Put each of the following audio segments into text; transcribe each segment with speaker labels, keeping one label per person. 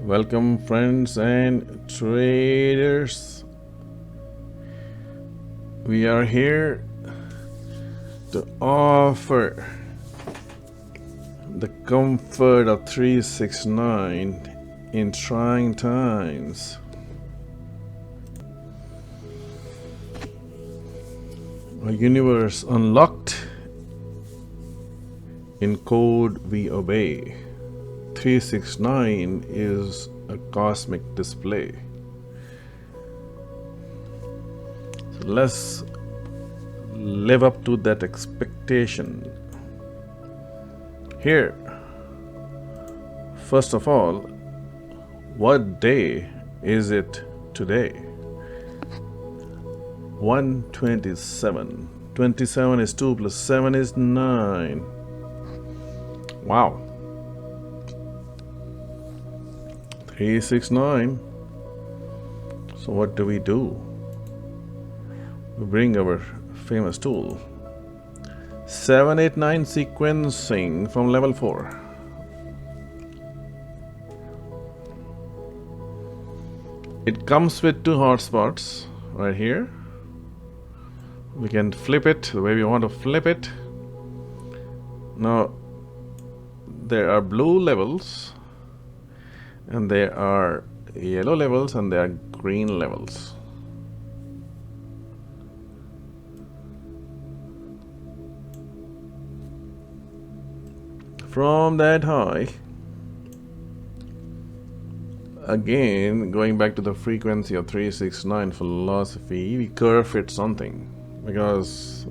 Speaker 1: Welcome, friends and traders. We are here to offer the comfort of 369 in trying times. A universe unlocked in code we obey. 369 is a cosmic display. So let's live up to that expectation. Here, first of all, what day is it today? 127. 27 is 2 plus 7 is 9. Wow. 369. So what do? We bring our famous tool. 789 sequencing from level 4. It comes with 2 hotspots right here. We can flip it the way we want to flip it. Now there are blue levels, and there are yellow levels, and there are green levels. From that high, again, going back to the frequency of 369 philosophy, we curve fit something, because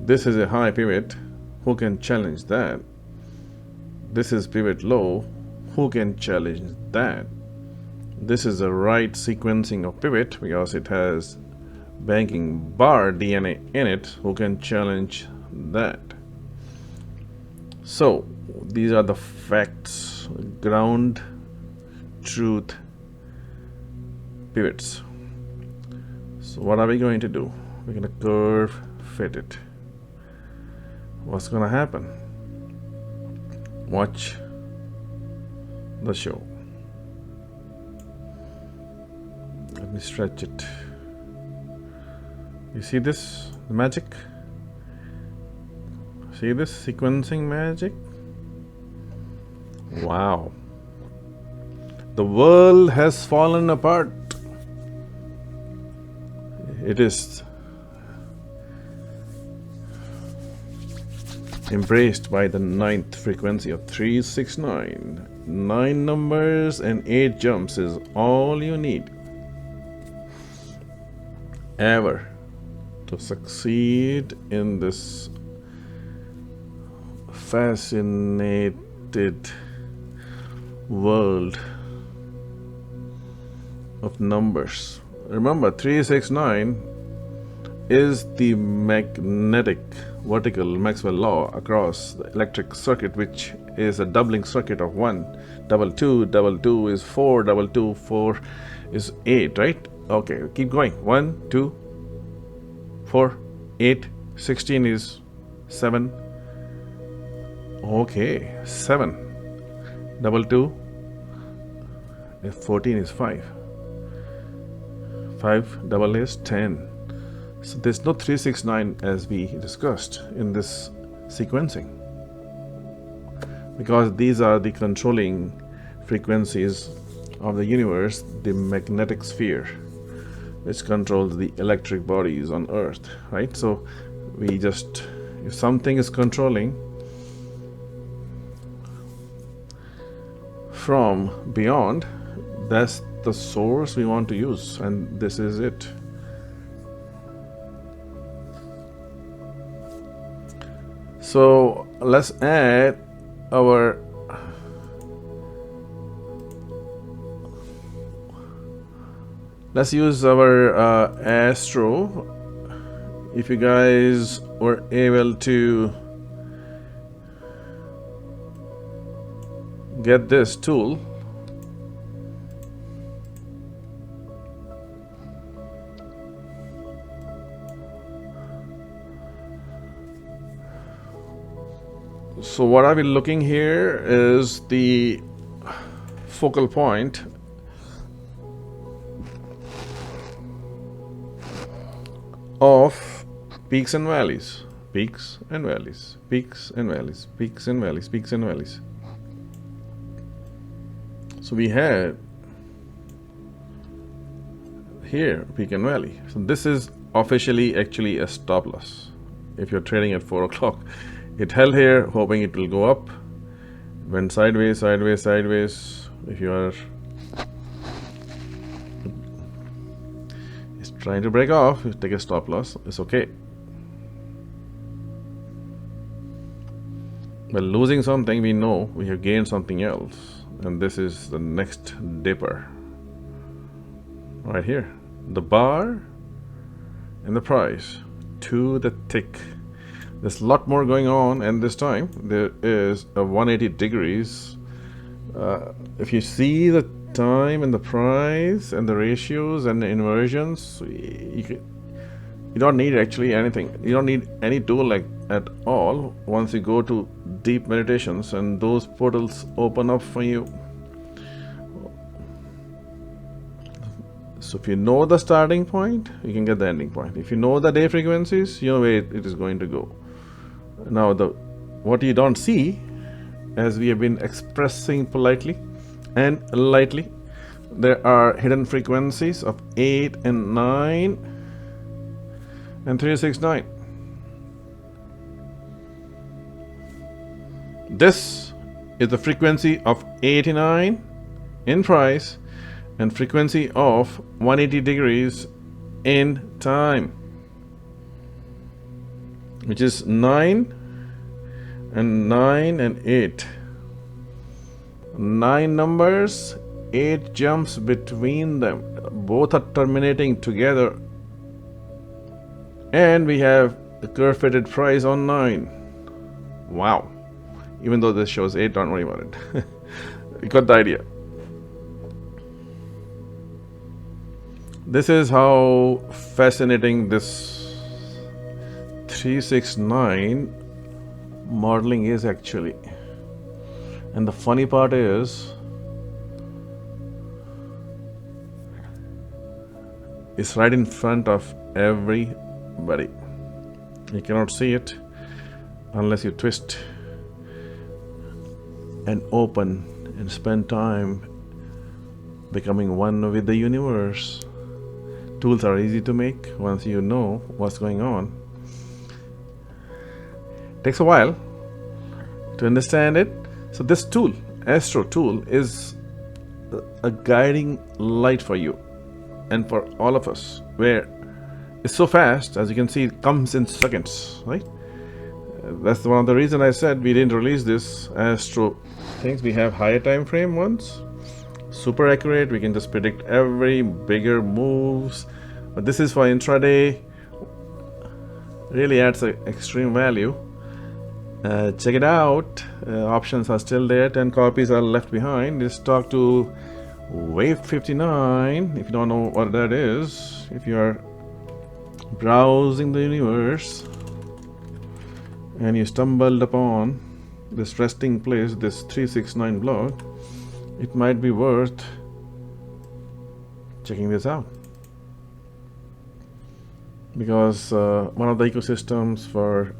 Speaker 1: this is a high pivot. Who can challenge that? This is pivot low. Who can challenge that? This is the right sequencing of pivot because it has banking bar DNA in it. Who can challenge that? So these are the facts, ground truth pivots. So what are we going to do? We're going to curve fit it. What's going to happen? Watch the show. Let me stretch it. You see this magic? See this sequencing magic? Wow. The world has fallen apart. It is embraced by the 9th frequency of 369. 9 numbers and 8 jumps is all you need ever to succeed in this fascinated world of numbers. Remember, 369 is the magnetic vertical Maxwell law across the electric circuit, which is a doubling circuit of 1. Double 2, double 2 is 4, double 2, 4 is 8, right? Okay, keep going. 1, 2, 4, 8, 16 is 7. Okay, 7. Double 2, 14 is 5. 5 double is 10. So there's no 369 as we discussed in this sequencing, because these are the controlling frequencies of the universe, the magnetic sphere, which controls the electric bodies on Earth, right? So we just, if something is controlling from beyond, that's the source we want to use, and this is it. So let's add our let's use our Astro. If you guys were able to get this tool, so what are we looking here is the focal point of peaks and valleys, peaks and valleys, peaks and valleys, peaks and valleys, peaks and valleys. So we had here peak and valley. So this is officially actually a stop loss. If you're trading at 4 o'clock, it held here hoping it will go up, went sideways, sideways, sideways. If you are trying to break off, you take a stop loss, it's okay. But losing something, we know we have gained something else, and this is the next dipper right here. The bar and the price to the tick. There's a lot more going on, and this time there is a 180 degrees. If you see the time and the price and the ratios and the inversions, you don't need actually anything. You don't need any tool like at all once you go to deep meditations and those portals open up for you. So if you know the starting point, you can get the ending point. If you know the day frequencies, you know where it is going to go. Now what you don't see, as we have been expressing politely and lightly, there are hidden frequencies of 8 and 9 and 369. This is the frequency of 89 in price and frequency of 180 degrees in time, which is 9 and 9 and 8. 9 numbers, 8 jumps between them. Both are terminating together. And we have the curve fitted price on 9. Wow. Even though this shows 8, don't worry about it. You got the idea. This is how fascinating this 369 modeling is actually. And the funny part is, it's right in front of everybody. You cannot see it unless you twist and open and spend time becoming one with the universe. Tools are easy to make once you know what's going on. Takes a while to understand it. So this tool, Astro tool, is a guiding light for you and for all of us, where it's so fast. As you can see, it comes in seconds, right? That's one of the reasons I said we didn't release this Astro things. We have higher time frame ones, super accurate. We can just predict every bigger moves. But this is for intraday. Really adds an extreme value. Check it out. Options are still there. 10 copies are left behind. Just talk to Wave 59 if you don't know what that is. If you are browsing the universe and you stumbled upon this resting place, this 369 blog, it might be worth checking this out, because one of the ecosystems for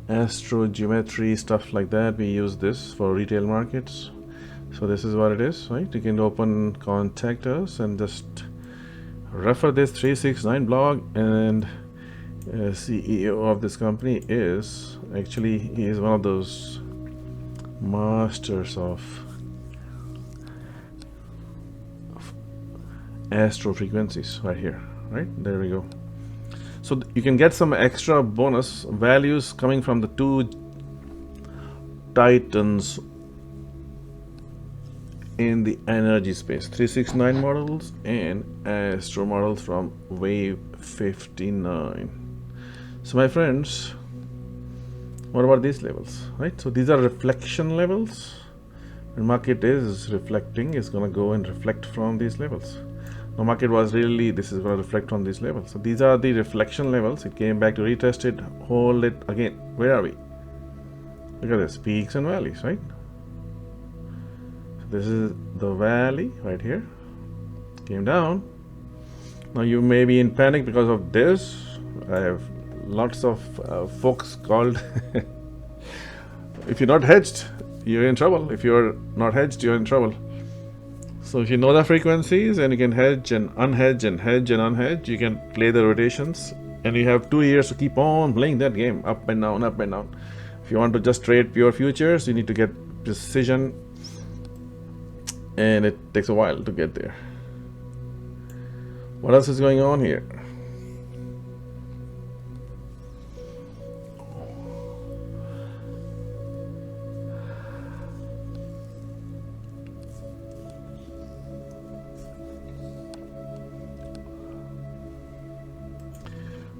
Speaker 1: astro geometry stuff like that, we use this for retail markets. So this is what it is, right? You can open contact us and just refer this 369 blog, and CEO of this company is actually, he is one of those masters of astro frequencies right here, right? There we go. So you can get some extra bonus values coming from the two titans in the energy space, 369 models and astro models from Wave 59. So my friends, what about these levels, right? So these are reflection levels. When market is reflecting, it's going to go and reflect from these levels. The market was really, this is going to reflect from these levels. So these are the reflection levels. It came back to retest it, hold it again. Where are we? Look at this, peaks and valleys, right? This is the valley right here. Came down. Now you may be in panic because of this. I have lots of folks called. If you're not hedged, you're in trouble. If you're not hedged, you're in trouble. So if you know the frequencies and you can hedge and unhedge and hedge and unhedge, you can play the rotations, and you have 2 years to keep on playing that game, up and down, up and down. If you want to just trade pure futures, you need to get precision, and it takes a while to get there. What else is going on here?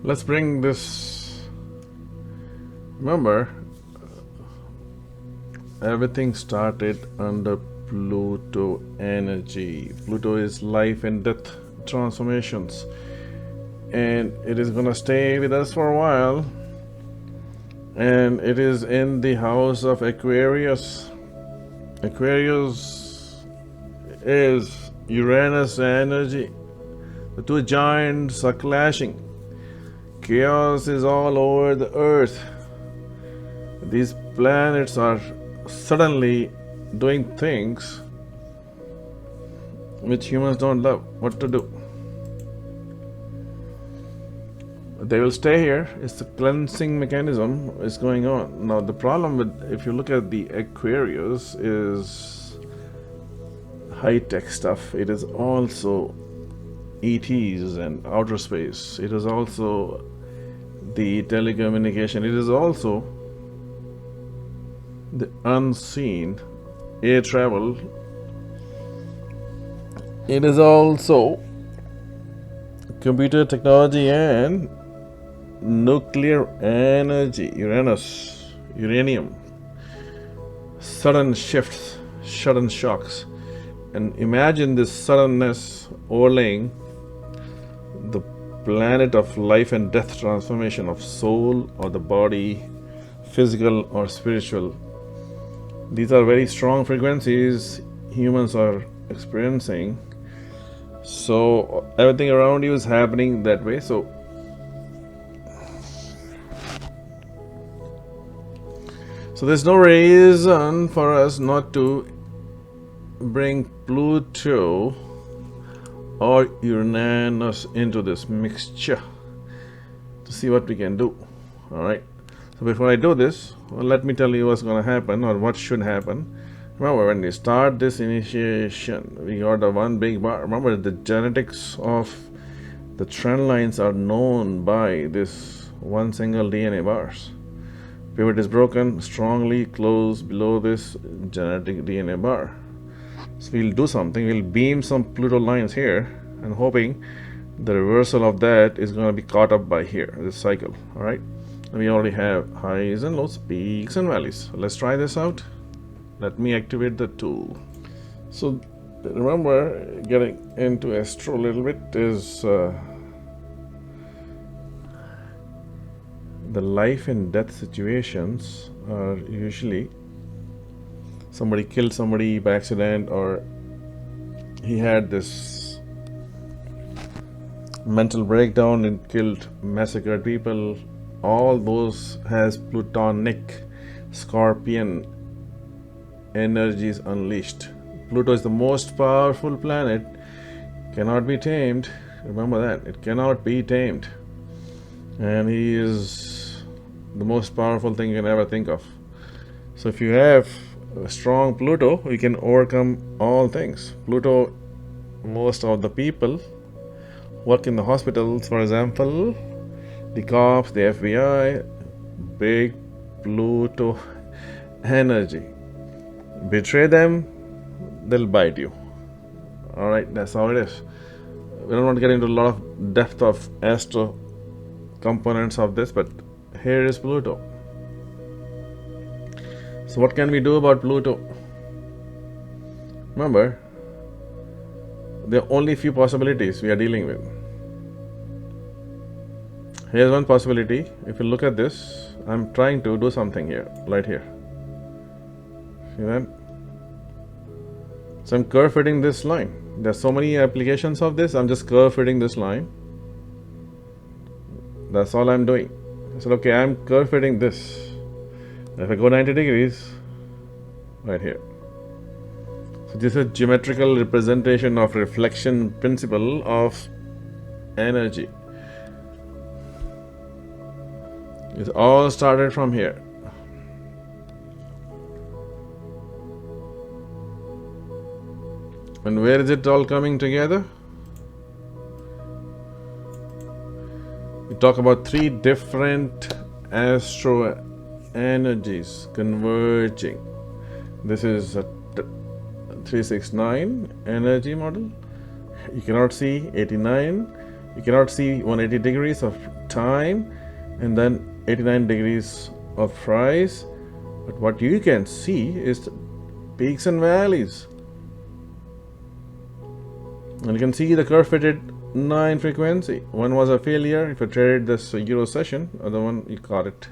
Speaker 1: Let's bring this. Remember, everything started under Pluto energy. Pluto is life and death transformations, and it is gonna stay with us for a while. And it is in the house of Aquarius. Aquarius is Uranus energy. The two giants are clashing. Chaos is all over the earth. These planets are suddenly doing things which humans don't love. What to do? They will stay here. It's the cleansing mechanism is going on. Now the problem with, if you look at the Aquarius, is high-tech stuff. It is also ETs and outer space. It is also the telecommunication. It is also the unseen air travel. It is also computer technology and nuclear energy. Uranus, uranium, sudden shifts, sudden shocks. And imagine this suddenness overlaying the planet of life and death transformation of soul or the body, physical or spiritual. These are very strong frequencies humans are experiencing. So everything around you is happening that way. So there's no reason for us not to bring Pluto or Uranus into this mixture to see what we can do. All right. So before I do this, well, let me tell you what's going to happen or what should happen. Remember, when we start this initiation, we got a one big bar. Remember, the genetics of the trend lines are known by this one single DNA bars. Pivot is broken strongly close below this genetic DNA bar. So we'll do something. We'll beam some Pluto lines here, and hoping the reversal of that is going to be caught up by here, this cycle. All right. And we already have highs and lows, peaks and valleys. So let's try this out. Let me activate the tool. So remember, getting into astro a little bit is the life and death situations are usually somebody killed somebody by accident, or he had this mental breakdown and killed, massacred people. All those has Plutonic Scorpion energies unleashed. Pluto is the most powerful planet, cannot be tamed. Remember that, it cannot be tamed. And he is the most powerful thing you can ever think of. So if you have a strong Pluto, you can overcome all things. Pluto, most of the people work in the hospitals, for example, the cops, the FBI, big Pluto energy. Betray them, they'll bite you. All right, that's how it is. We don't want to get into a lot of depth of astro components of this, but here is Pluto. So what can we do about Pluto? Remember, there are only few possibilities we are dealing with. Here's one possibility. If you look at this, I'm trying to do something here, right here. See that? So I'm curve fitting this line. There's so many applications of this. I'm just curve fitting this line. That's all I'm doing. I said, okay, I'm curve fitting this. If I go 90 degrees, right here. So this is a geometrical representation of reflection principle of energy. It all started from here. And where is it all coming together? We talk about three different astro energies converging. This is a 369 energy model. You cannot see 89. You cannot see 180 degrees of time and then 89 degrees of price. But what you can see is peaks and valleys. And you can see the curve fitted 9 frequency. One was a failure if you traded this Euro session, other one you caught it.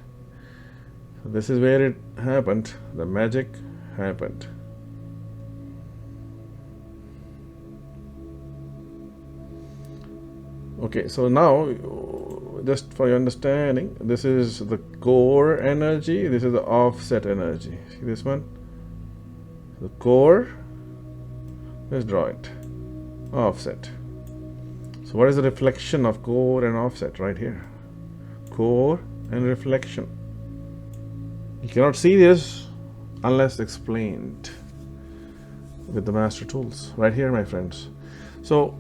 Speaker 1: So this is where it happened. The magic happened. Okay, so now just for your understanding, this is the core energy, this is the offset energy. See this one? The core, let's draw it. Offset. So what is the reflection of core and offset? Right here. Core and reflection. You cannot see this unless explained with the master tools. Right here, my friends. So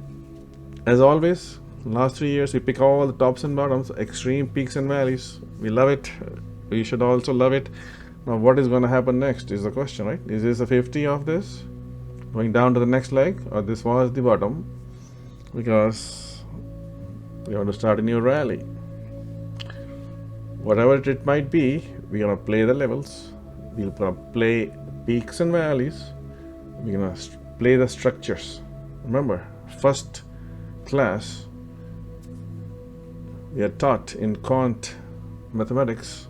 Speaker 1: as always, last 3 years we pick all the tops and bottoms, extreme peaks and valleys. We love it. You should also love it. Now what is going to happen next is the question, right? Is this a 50 of this? Going down to the next leg, or this was the bottom, because we want to start a new rally. Whatever it might be, we're going to play the levels, we're going to play peaks and valleys, we're going to play the structures. Remember, first class we are taught in quant mathematics,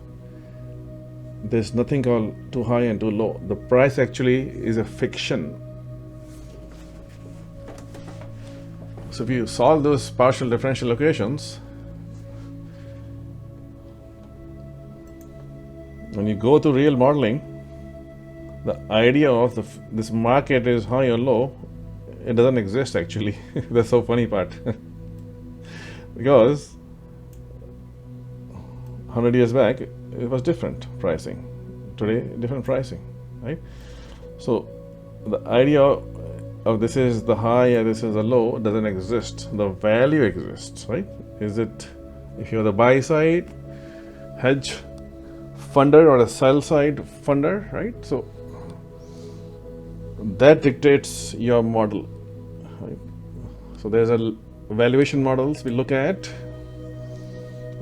Speaker 1: there's nothing called too high and too low. The price actually is a fiction. So if you solve those partial differential equations, when you go to real modeling, the idea of this market is high or low, it doesn't exist actually. That's the funny part. Because 100 years back, it was different pricing. Today, different pricing, right? So the idea of this is the high and this is the low doesn't exist. The value exists, right? Is it, if you're the buy side hedge funder or a sell side funder, right? So that dictates your model, right? So there's a valuation models we look at.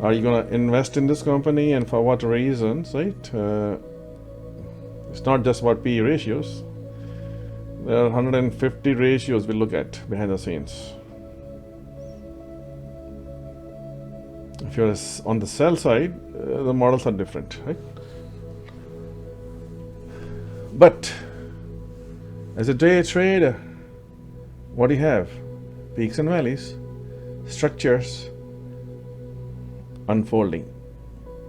Speaker 1: Are you going to invest in this company and for what reasons, right? It's not just about PE ratios. There are 150 ratios we look at behind the scenes. If you're on the sell side, the models are different, right? But as a day trader, what do you have? Peaks and valleys, structures unfolding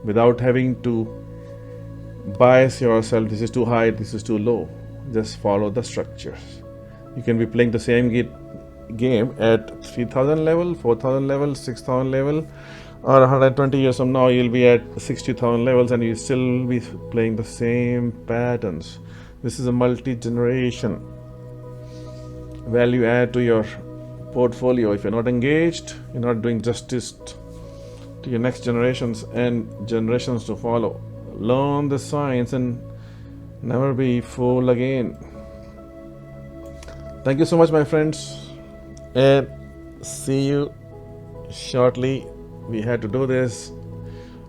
Speaker 1: without having to bias yourself. This is too high, this is too low. Just follow the structures. You can be playing the same game at 3000 level, 4000 level, 6000 level, or 120 years from now you'll be at 60,000 levels and you still be playing the same patterns. This is a multi-generation value add to your portfolio. If you're not engaged, you're not doing justice to your next generations and generations to follow. Learn the science and never be fooled again. Thank you so much, my friends, and see you shortly. We had to do this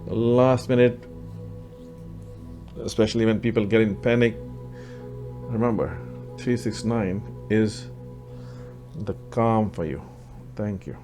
Speaker 1: last minute, especially when people get in panic. Remember, 369 is the calm for you. Thank you.